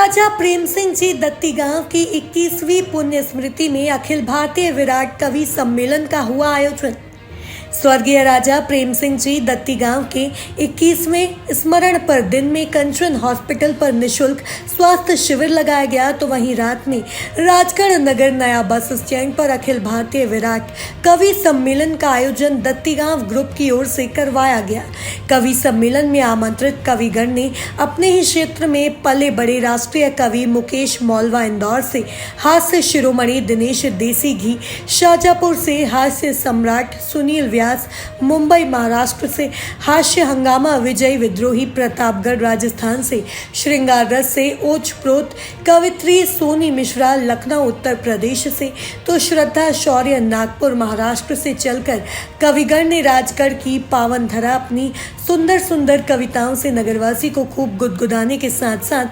राजा प्रेम सिंह जी दत्ती गांव की 21वीं पुण्य स्मृति में अखिल भारतीय विराट कवि सम्मेलन का हुआ आयोजन। स्वर्गीय राजा प्रेम सिंह जी दत्ती गांव के 21वें स्मरण पर दिन में कंचन हॉस्पिटल पर निशुल्क स्वास्थ्य शिविर लगाया गया, तो वहीं रात में राजगढ़ नगर नया बस स्टैंड पर अखिल भारतीय विराट कवि सम्मेलन का आयोजन दत्ती गांव ग्रुप की ओर से करवाया गया। कवि सम्मेलन में आमंत्रित कविगण ने अपने ही क्षेत्र में पले बड़े राष्ट्रीय कवि मुकेश मौलवा इंदौर से, हास्य शिरोमणि दिनेश देसी घी शाजापुर से, हास्य सम्राट सुनील व्यास मुंबई महाराष्ट्र से, हास्य हंगामा विजय विद्रोही प्रतापगढ़ राजस्थान से, श्रृंगार रस से ओजप्रोत कवित्री सोनी मिश्रा लखनऊ उत्तर प्रदेश से, तो श्रद्धा शौर्य नागपुर महाराष्ट्र से चलकर कविगण ने राजगढ़ की पावन धरा अपनी सुंदर सुंदर कविताओं से नगरवासी को खूब गुदगुदाने के साथ साथ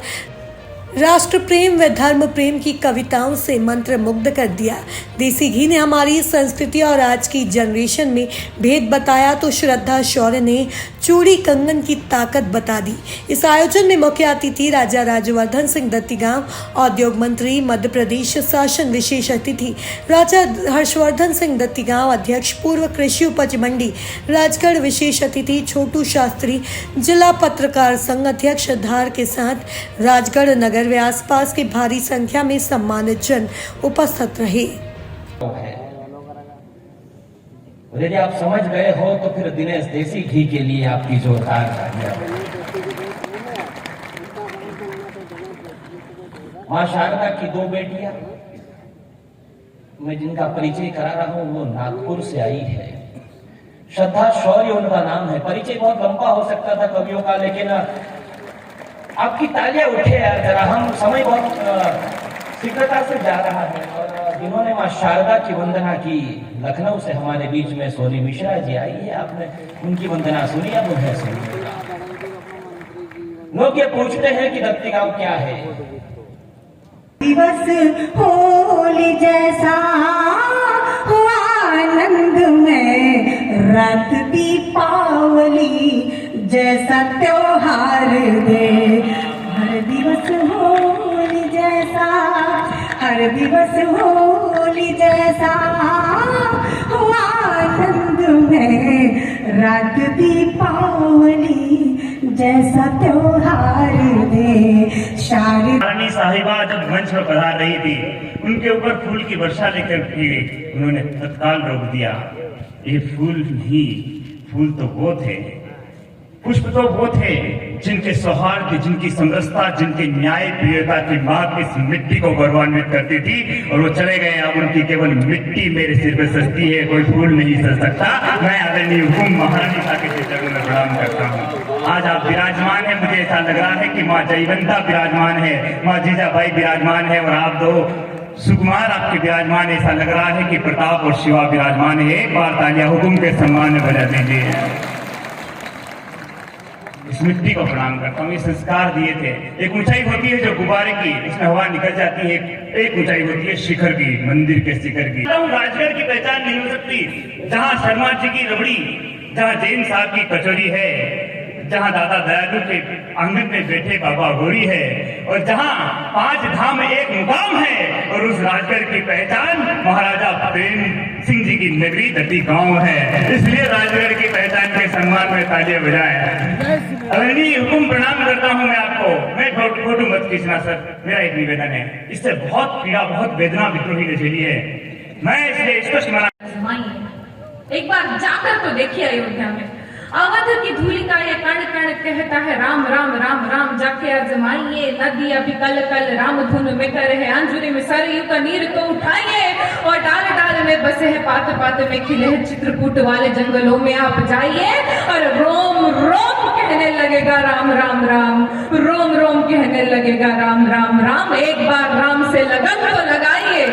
राष्ट्र प्रेम व धर्म प्रेम की कविताओं से मंत्र मुग्ध कर दिया। देसी घी ने हमारी संस्कृति और आज की जनरेशन में भेद बताया, तो श्रद्धा शौर्य ने चूड़ी कंगन की ताकत बता दी। इस आयोजन में मुख्य अतिथि राजा राज्यवर्धन सिंह दत्ती गांव उद्योग मंत्री मध्य प्रदेश शासन, विशेष अतिथि राजा हर्षवर्धन सिंह दत्ती गांव अध्यक्ष पूर्व कृषि उपज मंडी राजगढ़, विशेष अतिथि छोटू शास्त्री जिला पत्रकार संघ अध्यक्ष धार के साथ राजगढ़ नगर व आसपास की भारी संख्या में सम्मानित जन उपस्थित रहे। यदि आप समझ गए हो तो फिर दिनेश देसी घी के लिए आपकी जोरदार तालियां। मां शारदा की दो बेटियां, मैं जिनका परिचय करा रहा हूं वो नागपुर से आई है। श्रद्धा शौर्य उनका नाम है। परिचय बहुत लंबा हो सकता था कवियों का, लेकिन आपकी तालियां उठे यार जरा, हम समय बहुत शीघ्रता से जा रहा है। और जिन्होंने मां शारदा की वंदना की लखनऊ से हमारे बीच में सोनी मिश्रा जी आई है, आपने उनकी वंदना सुनी, अब उन्हें सुनी। लोग ये पूछते हैं कि दत्ती गांव क्या है। दिवस होली जैसा हुआ आनंद में, रात दीपावली जैसा त्योहार दे। हर दिवस होली जैसा, हर दिवस होली जैसा हुआ आनंद में, रात दीपावली जैसा त्योहार दे। रानी साहिबा जब मंच पर पधार रही थी, उनके ऊपर फूल की वर्षा लेकर भी उन्होंने तत्काल रोक दिया। ये फूल नहीं, फूल तो वो थे, पुष्प तो वो थे जिनके सौहार्द, जिनकी समरसता, जिनके न्याय प्रियता की मांग इस मिट्टी को गौरवान्वित करती थी। और वो चले गए, अब उनकी केवल मिट्टी मेरे सिर पे सजती है, कोई फूल नहीं सज सकता। मैं आदरणीय हुकुम महारानी साहब के चरणों में प्रणाम करता हूँ। आज आप विराजमान है, मुझे ऐसा लग रहा है कि माँ जयवंता विराजमान है, माँ जीजाबाई विराजमान है, और आप दो सुकुमार आपके विराजमान है। ऐसा लग रहा है कि प्रताप और शिवा विराजमान है। एक बार तालियां हुकुम के सम्मान में बजा दीजिए। इस मिट्टी को प्रणाम करता हूँ। ये संस्कार दिए थे। एक ऊंचाई होती है जो गुब्बारे की, इसमें हवा निकल जाती है, एक ऊंचाई होती है शिखर की, मंदिर के शिखर की। राजगढ़ की पहचान नहीं हो सकती जहाँ शर्मा जी की रबड़ी, जहाँ जैन साहब की कचौरी है, जहाँ दादा दयालु के आंगन में बैठे बाबा गौरी है, और जहाँ 5 धाम एक मुकाम है। और उस राजगढ़ की पहचान महाराजा प्रेम सिंह जी की नगरी दत्ती गांव है। इसलिए राजगढ़ की पहचान के सम्मान में तालियां बजाएं। आदरणीय हुकुम प्रणाम करता हूं मैं आपको। मैं फोटो मत खींचना सर, मेरा एक निवेदन है। इससे बहुत पीड़ा, बहुत वेदना विद्रोही ने झेली है। मैं इसलिए स्पष्ट मना, एक बार जाकर तो देखिए अयोध्या में अवध की धूलि का ये कण कण कहता है राम राम राम राम। जाके आजमाइए, नदी अभी कल कल राम धुन में करे है। अंजुरी में सरयू का नीर तो उठाइए, और डाल डाल में बसे है, पात पात में खिले है चित्रकूट वाले जंगलों में आप जाइए, और रोम रोम कहने लगेगा राम राम राम, रोम रोम कहने लगेगा राम राम राम। एक बार राम से लगन तो लगाइए।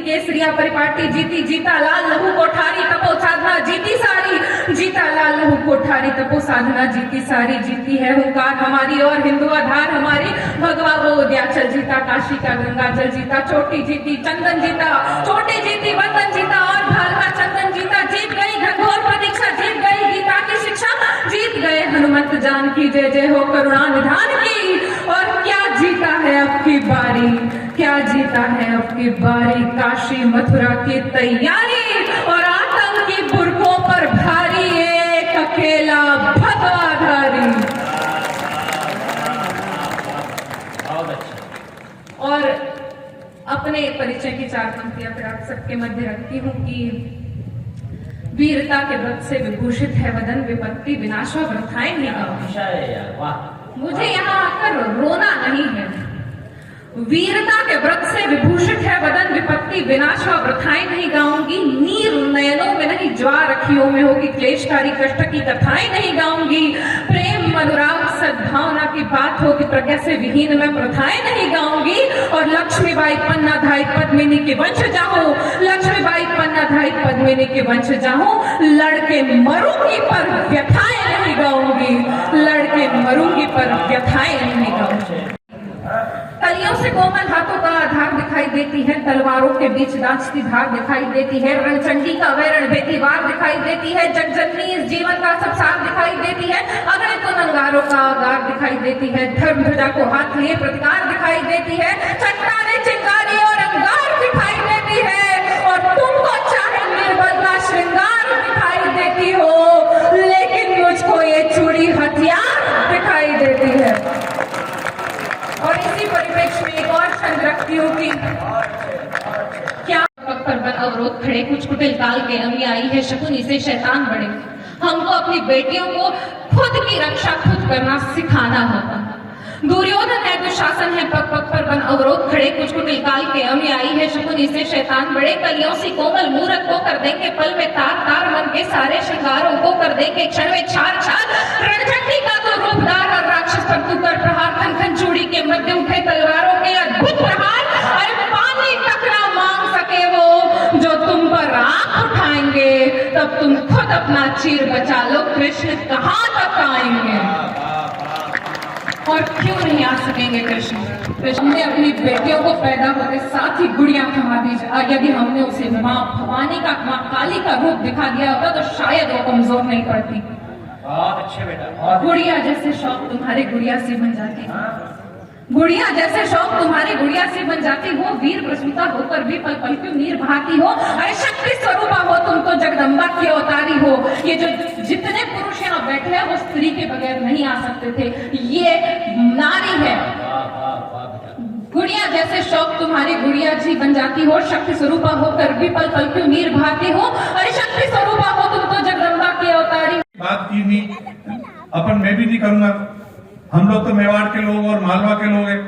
केसरिया परिपाटी जीती, जीता लाल लहू कोठारी तपो साधना जीती सारी, जीता लाल लहू कोठारी तपो साधना जीती सारी। जीती है हुंकार हमारी और हिंदू आधार हमारी, भगवा वो उद्याचल जीता, काशी का गंगा जल जीता, चोटी जीती, चंदन जीता, चोटी जीती, वतन जीता, और भालका चंदन जीता। जीत गई घनघोर प्रतीक्षा, जीत गई गीता की शिक्षा, जीत गए हनुमत जान की जय जय हो करुणा निधान की। भारी, क्या जीता है अब की बारी, काशी मथुरा की तैयारी और आतंकी बुर्कों पर भारी एक अकेला भगवाधारी। बहुत अच्छा। और अपने परिचय की 4 पंक्तियां फिर आप सबके मध्य रखती हूँ कि वीरता के व्रत से विभूषित है वदन, विपत्ति विनाशा व्रथाएं नहीं गाऊं। अच्छा है यार, वाह। मुझे यहाँ आकर रोना नहीं है। वीरता के व्रत से विभूषित है वदन, विपत्ति विनाशा व्रथाएं नहीं गाऊंगी। नीर नयनों में नहीं, ज्वार अखियों में होगी, क्लेशकारी कष्ट की कथाएं नहीं गाऊंगी। प्रेम अनुराग सद्भावना की बात होगी, प्रज्ञा से विहीन मैं प्रथाएं नहीं गाऊंगी। और लक्ष्मीबाई पन्नाधाई पद्मिनी के वंश जाऊं, लक्ष्मीबाई पन्नाधाई पद्मिनी के वंश जाऊं। लड़के मरूंगी पर व्यथाएं नहीं गाऊंगी, लड़के मरूंगी पर व्यथाएं नहीं गाऊंगी। कलियों से कोमल हाथों का आधार दिखाई देती है, तलवारों के बीच दांचती धार दिखाई देती है। रणचंडी का वैरण बेटी वार दिखाई देती है, जगजननी इस जीवन का सब सार दिखाई देती है। अगले तो नंगारों का आगार दिखाई देती है, धर्म ध्वजा को हाथ लिए प्रतिकार दिखाई देती है। चट्टाने चिंगारी और अंगार दिखाई देती है, और तुमको चाहे निर्बल का श्रृंगार दिखाई देती हो, लेकिन मुझको ये चूड़ी हथियार दिखाई देती है। और इसी परिप्रेक्ष्य में एक और शंक रखती हूँ कि क्या पर बन अवरोध खड़े, कुछ कुटिल काल के नमी आई है, शकुनी से शैतान बड़े। हमको अपनी बेटियों को खुद की रक्षा खुद करना सिखाना होता। दुर्योधन है, दुशासन है, पग पग पर बन अवरोध खड़े, कुछ कुटिल काल के नमी आई है, शकुनी से शैतान बड़े। कलियों सी कोमल मूरत को कर देंगे पल में तार तार, मन के सारे श्रृंगारों को कर देंगे क्षण में छार छार। रणचंडी का तो रूपदार और राक्षस पर तू कर प्रहार, खन खन चूड़ी के मध्य उठे तलवारों के अद्भुत प्रहार। अरे पानी तक ना मांग सके वो जो तुम पर आंख उठाएंगे, तब तुम खुद अपना चीर बचा लो, कृष्ण कहाँ तक आएंगे। और क्यों नहीं आ सकेंगे कृष्ण? कृष्ण ने अपनी बेटियों को पैदा होते साथ ही गुड़िया थमा दी। यदि हमने उसे माँ भवानी का, माँ काली का रूप दिखा दिया होता तो शायद वो कमजोर नहीं पड़ती। बहुत अच्छे बेटा। गुड़िया जैसे शौक तुम्हारे गुड़िया से बन जाती, गुड़िया जैसे शौक तुम्हारी गुड़िया से बन जाती हो। वीर प्रसूता होकर भी पल पल क्यों नीर बहाती हो। अरे शक्ति स्वरूपा हो तुम तो, जगदम्बा की अवतारी हो। ये जो जितने पुरुष यहाँ बैठे हैं वो स्त्री के बगैर नहीं आ सकते थे, ये नारी है। गुड़िया जैसे शौक तुम्हारी गुड़िया जी बन जाती हो, शक्ति स्वरूपा होकर भी पल पल क्यों नीर बहाती हो। अरे शक्ति स्वरूपा हो तुम तो, जगदम्बा की अवतारी। बात की नहीं, अपन मैं भी नहीं करूंगा। हम लोग तो मेवाड़ के लोग और मालवा के लोग हैं,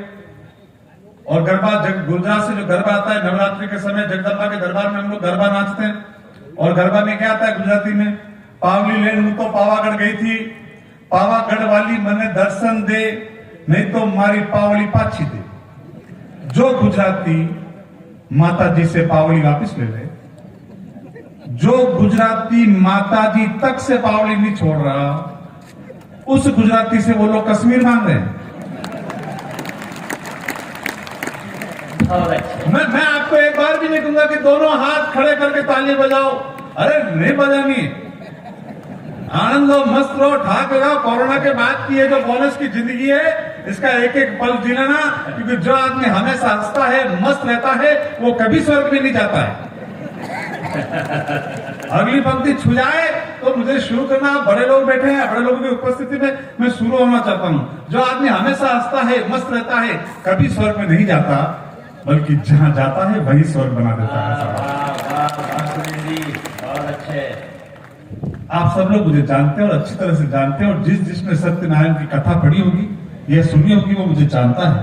और गरबा गुजरात से जो गरबा आता है नवरात्रि के समय, जगदम्बा के दरबार में हम लोग गरबा नाचते हैं। और गरबा में क्या आता है गुजराती में, पावली लेन हूं तो पावागढ़ गई थी, पावागढ़ वाली मने दर्शन दे, नहीं तो मारी पावली पाछी दे। जो गुजराती माता जी से पावली वापिस ले ले, जो गुजराती माता जी तक से पावली नहीं छोड़ रहा, उस गुजराती से वो लोग कश्मीर मांग रहे हैं। मैं आपको एक बार भी नहीं कहूंगा कि दोनों हाथ खड़े करके ताली बजाओ, अरे नहीं बजानी। आनंद लो, मस्त रहो, ठाक लगाओ। कोरोना के बाद की ये जो बोनस की जिंदगी है, इसका एक एक पल जीना, क्योंकि जो आदमी हमेशा हंसता है, मस्त रहता है, वो कभी स्वर्ग में नहीं जाता है। अगली पंक्ति छू जाए तो मुझे शुरू करना। बड़े लोग बैठे हैं, बड़े लोगों की उपस्थिति में मैं शुरू होना चाहता हूँ। जो आदमी हमेशा हंसता है, मस्त रहता है, कभी स्वर्ग में नहीं जाता, बल्कि जहाँ जाता है वही स्वर्ग बना देता है। बहुत अच्छे। आप सब लोग मुझे जानते हैं और अच्छी तरह से जानते हैं, और जिसने सत्यनारायण की कथा पढ़ी होगी, यह सुनी होगी, वो मुझे जानता है,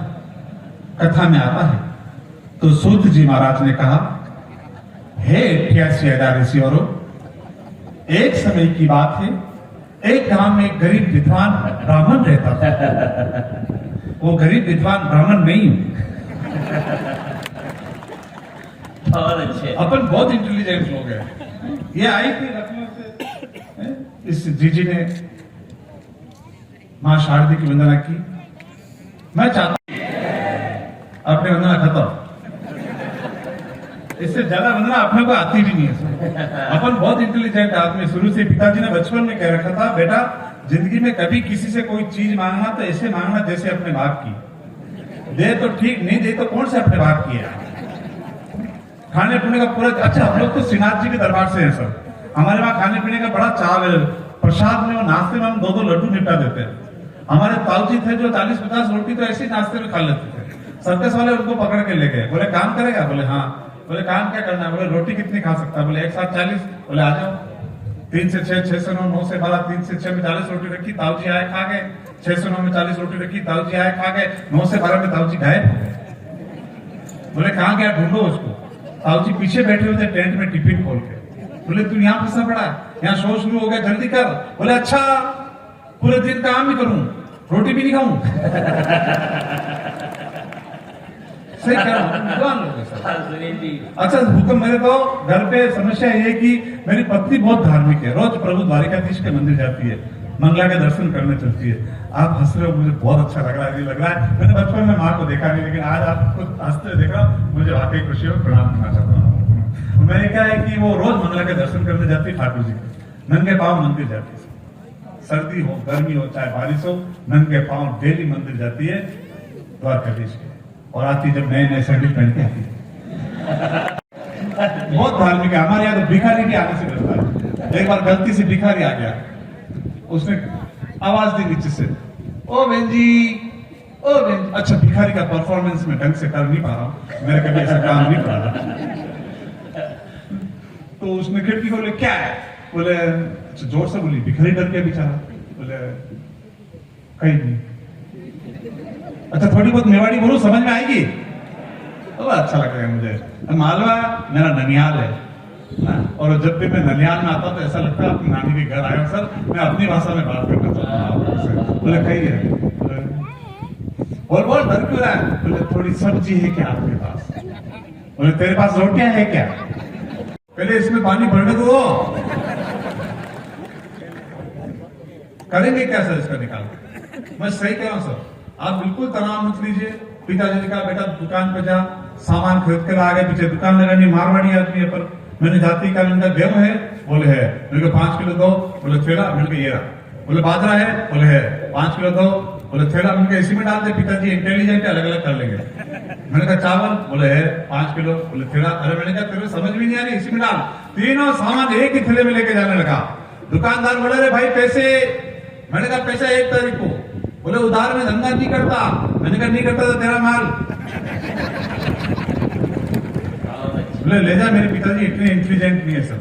कथा में आता है। तो सूत जी महाराज ने कहा, हे 88 ऋषि और एक समय की बात है, एक गांव में एक गरीब विद्वान ब्राह्मण रहता था। वो गरीब विद्वान ब्राह्मण नहीं हूं। बहुत अच्छे। अपन बहुत इंटेलिजेंट लोग हैं। ये आई थी लखनऊ से, इस जीजी ने मां शारदी की वंदना की। मैं चाहता हूं अपनी वंदना खत्म, इससे ज्यादा वंदना अपने को आती भी नहीं है। अपन बहुत इंटेलिजेंट आदमी। शुरू से पिताजी ने बचपन में कह रखा था, बेटा जिंदगी में कभी किसी से कोई चीज मांगना तो ऐसे मांगना जैसे अपने बाप की। दे तो ठीक, नहीं दे तो कौन से अपने बाप की है। खाने पीने का पूरा अच्छा, हम लोग तो श्रीनाथ जी के दरबार से हैं सर, हमारे वहाँ खाने पीने का बड़ा चाव है। प्रसाद में और नाश्ते में हम 2-2 लड्डू निपटा देते हैं। हमारे ताऊजी थे जो 40-50 रोटी तो ऐसे ही नाश्ते में खा लेते थे। सर्कस वाले उनको पकड़ के ले गए, बोले काम करेगा, बोले हाँ, बोले काम क्या करना है, बोले रोटी कितनी खा सकता है, बोले एक साथ 40, बोले आ जाओ। 3 से 6, 6 से 9, 9 से 12, 3 से 6 में 40 रोटी रखी, ताऊजी आए खा गए। 6 से 9 में 40 रोटी रखी, ताऊजी आए खा गए। 9 से 12 में ताऊजी गायब हो गए। बोले कहाँ गया, ढूंढो उसको। ताऊजी पीछे बैठे हुए थे टेंट में टिफिन खोल के। बोले तू यहाँ फंसा पड़ा, यहाँ शो शुरू हो गया, जल्दी कर। बोले अच्छा, पूरे दिन काम ही करूं, रोटी भी नहीं खाऊं। सही कह रहा हूं। अच्छा हुक्म, मेरे तो घर पे समस्या ये है कि मेरी पत्नी बहुत धार्मिक है, रोज प्रभु द्वारिकाधीश के मंदिर जाती है, मंगला के दर्शन करने चलती है। आप हंस रहे हो, मुझे बहुत अच्छा लग रहा है। मैंने बचपन में माँ को देखा नहीं, लेकिन आज आपको हंसते देख रहा हूं, मुझे वाकई खुशी हो, प्रणाम करना चाहता हूँ। मैंने क्या है कि वो रोज मंगला के दर्शन करने जाती है, ठाकुर जी के नंगे पांव मंदिर जाती है। सर्दी हो, गर्मी हो, चाहे बारिश हो, नंगे पांव डेली मंदिर जाती है द्वारकाधीश के। और आती जब नए सैंडल पहन के आती है। बहुत धार्मिक है। हमारे यहाँ तो भिखारी भी आने से डरता है। एक बार गलती से भिखारी आ गया, उसने आवाज दी नीचे से, ओ बहन जी, ओ बहन। अच्छा, भिखारी का परफॉर्मेंस में ढंग से कर नहीं पा रहा हूं, मेरे कभी ऐसा काम नहीं पड़ा। तो उसने खिड़की खोले, क्या है, बोले जोर से बोली, भिखारी डर के बेचारा, बोले कहीं नहीं। अच्छा थोड़ी बहुत मेवाड़ी बोलो, समझ में आएगी, तो अच्छा लगेगा मुझे। मालवा मेरा ननियाल है, और जब भी मैं ननियाल में आता तो ऐसा लगता है अपनी नानी के घर आया हूं सर, मैं अपनी भाषा में बात करना चाहता हूँ। बोले कही है, बोल डर क्यों रहा है, बोले थोड़ी सब्जी है क्या आपके पास, बोले तेरे पास रोटियां है क्या, पहले इसमें पानी भरने दो। करेंगे क्या सर इसका निकाल? मैं सही कह रहा हूं सर, आप बिल्कुल तनाव मत लीजिए। पिताजी ने कहा बेटा दुकान पे जा, सामान खरीद कर आ गए, पीछे दुकान लगानी, मारवाड़ी आदमी है, पर मैंने जाति का उनका गेहूं है, बोले है, मैंने 5 किलो दो, बोले थैला, मैंने कहा ये रहा, बोले बाजरा है, बोले है, 5 किलो दो, बोले थैला, मैंने कहा इसी में डाल दे, पिताजी इंटेलिजेंट है, अलग अलग कर लेंगे। मैंने कहा चावल, बोले है 5 किलो, बोले थैला, अरे मैंने कहा तेरे समझ में नहीं आ रही, इसी में डाल। तीनों सामान एक ही थैले में लेके जाने लगा। दुकानदार बोले रे भाई पैसे, मैंने कहा पैसा 1 तारीख को, बोले उधार में धंधा नहीं करता, मैंने कहा नहीं करता तो तेरा माल। बोले ले जा, मेरे पिताजी इतने इंटेलिजेंट नहीं है सर।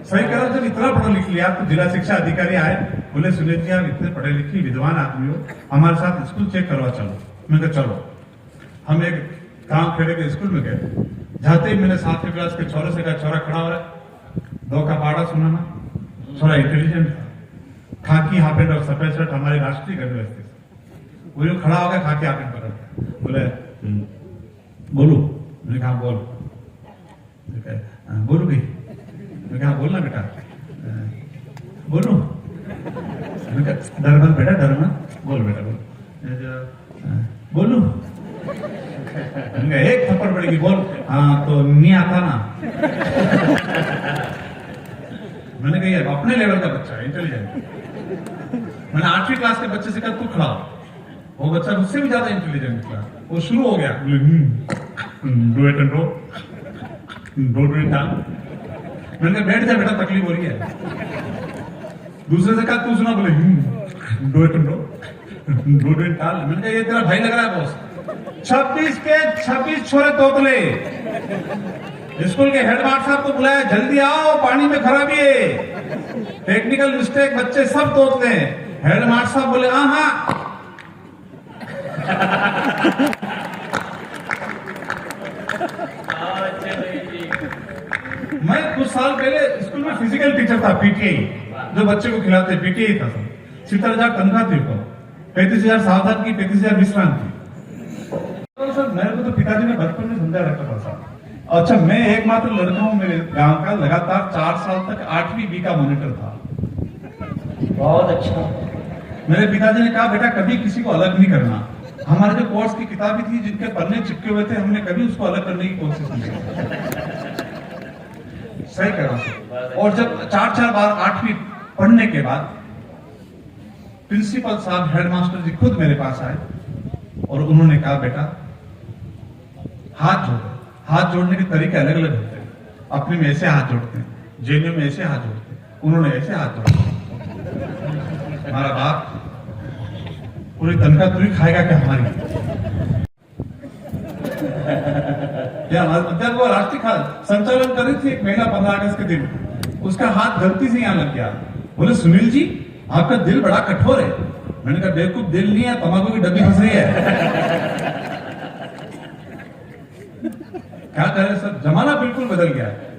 सही कह रहा हूं, जब इतना पढ़ा लिख लिया तो जिला शिक्षा अधिकारी आए, बोले सुनील जी आप इतने पढ़े लिखे विद्वान आदमी हो, हमारे साथ स्कूल चेक करवा चलो। मैंने कहा चलो। हम एक गांव खेड़े के स्कूल में गए, जाते ही मैंने 7वीं क्लास के छोरे से कहा, छोरा खड़ा हो रहा है, 2 का पहाड़ा सुनाना। छोरा इंटेलिजेंट था, खाकी हाफ पैंट और सफेद शर्ट, हमारे राष्ट्रीय गढ़ व्यवस्थित, वो जो खड़ा हो गया खाकी हाफ पैंट पकड़, बोले बोलू, मैंने कहा बोल, बोलू भाई, मैंने कहा बोलना बेटा, बोलू, मैंने कहा डर मत बेटा, डर मत, बोल बेटा बोल, बोलू, मैंने कहा एक थप्पड़ पड़ेगी, बोल, हाँ तो नहीं आता ना। मैंने कहा ये अपने लेवल का बच्चा है, इंटेलिजेंट। मैंने 8वीं क्लास के बच्चे से कहा तू खड़ा, वो बच्चा मुझसे भी ज्यादा इंटेलिजेंट था, वो शुरू हो गया, do it and do do it डाल। मैंने कहा बैठ जा बेटा, तकलीफ हो रही है। दूसरे से कहा तू सुना, बोले do it and do do it डाल। मैंने कहा ये तेरा भाई लग रहा है बॉस। 26 के 26 छोरे तोतले, स्कूल के हेडमास्टर साहब को बुलाया, जल्दी आओ पानी में खराबी है, टेक्निकल मिस्टेक, बच्चे सब तोतले हैं। हेडमास्टर साहब बोले हाँ। मैं कुछ साल पहले स्कूल में फिजिकल टीचर था, पीटीआई, जो बच्चे को खिलाते, पीटीआई था सर। 70,000 तनख्वाह थी उसको, 35,000 सावधान की, 35,000 विश्रांत की। तो सर मेरे को तो पिताजी ने बचपन में समझा रखा था सर। अच्छा मैं एकमात्र लड़का हूं मेरे गांव का, लगातार 4 साल तक 8वीं बी का मॉनिटर था। बहुत अच्छा। मेरे पिताजी ने कहा बेटा कभी किसी को अलग नहीं करना। हमारे जो कोर्स की किताबें थी जिनके पन्ने चिपके हुए थे, हमने कभी उसको अलग करने की कोशिश नहीं की। सही कह रहा हूं। और जब 4 बार 8वीं पढ़ने के बाद प्रिंसिपल साहब, हेडमास्टर जी खुद मेरे पास आए और उन्होंने कहा बेटा हाथ जोड़ो। हाथ जोड़ने के तरीके अलग अलग होते हैं। अपने में ऐसे हाथ जोड़ते हैं, जैनियों में ऐसे हाथ जोड़ते हैं, उन्होंने ऐसे हाथ जोड़े। हमारा बाप पूरी तनख्वाह तू ही खाएगा क्या हमारी? या जब वो राष्ट्रीय संचालन कर रही थी एक महिला 15 अगस्त के दिन, उसका हाथ गलती से यहां लग गया। बोले सुनील जी आपका दिल बड़ा कठोर है। मैंने कहा बेवकूफ दिल नहीं है, तंबाकू की डब्बी फंस रही है। क्या करें सर, जमाना बिल्कुल बदल गया है।